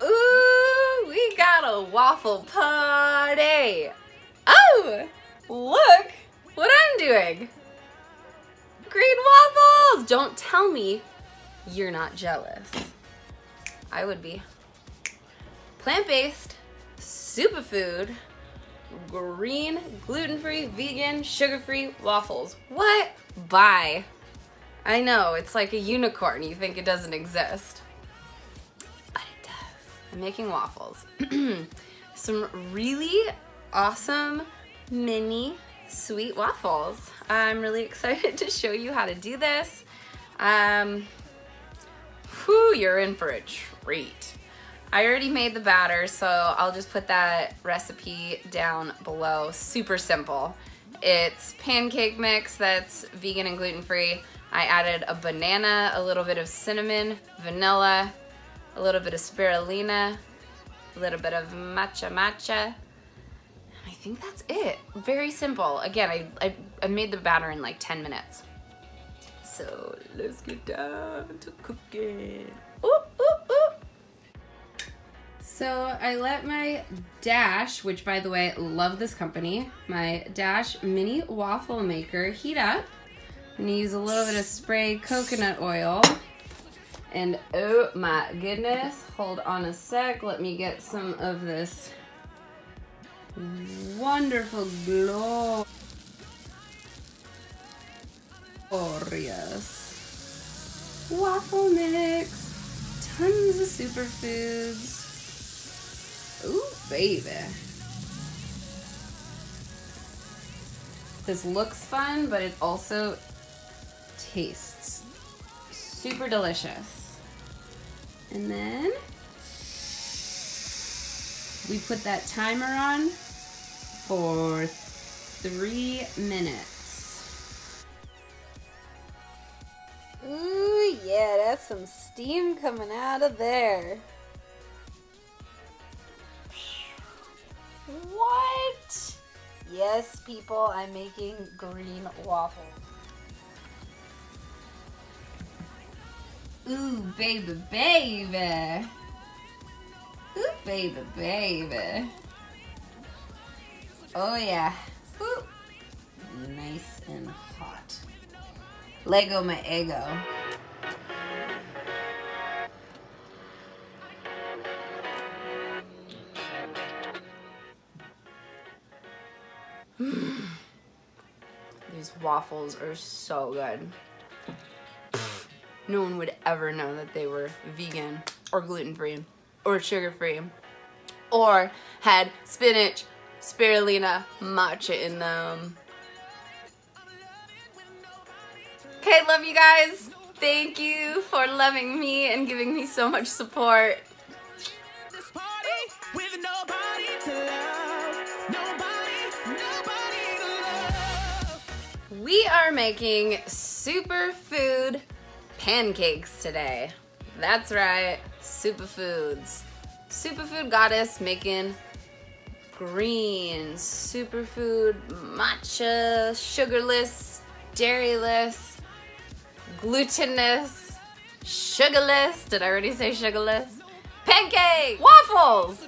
Ooh, we got a waffle party. Oh, look what I'm doing. Green waffles. Don't tell me you're not jealous. I would be. Plant-based, superfood, green, gluten-free, vegan, sugar-free waffles. What? Buy. I know, it's like a unicorn. You think it doesn't exist. But it does. I'm making waffles. Some really awesome mini sweet waffles. I'm really excited to show you how to do this. You're in for a treat. I already made the batter, so I'll just put that recipe down below. Super simple. It's pancake mix that's vegan and gluten-free. I added a banana, a little bit of cinnamon, vanilla, a little bit of spirulina, a little bit of matcha. And I think that's it. Very simple. Again, I made the batter in like 10 minutes. So let's get down to cooking. Ooh, ooh, ooh. So I let my Dash, which by the way, love this company, my Dash mini waffle maker heat up. I'm gonna use a little bit of spray coconut oil. And oh my goodness, hold on a sec. Let me get some of this wonderful glorious waffle mix. Tons of superfoods. Ooh, baby. This looks fun, but it also tastes super delicious. And then we put that timer on for 3 minutes. Ooh, yeah, that's some steam coming out of there. What? Yes, people, I'm making green waffles. Ooh, baby, baby. Ooh, baby, baby. Oh, yeah. Ooh. Nice and hot. Lego my ego. These waffles are so good. No one would ever know that they were vegan or gluten-free or sugar-free or had spinach, spirulina, matcha in them. Okay, love you guys. Thank you for loving me and giving me so much support. We are making superfood pancakes today. That's right, superfoods. Superfood goddess making green superfood matcha, sugarless, dairyless, glutinous, sugarless. Did I already say sugarless? Pancake waffles.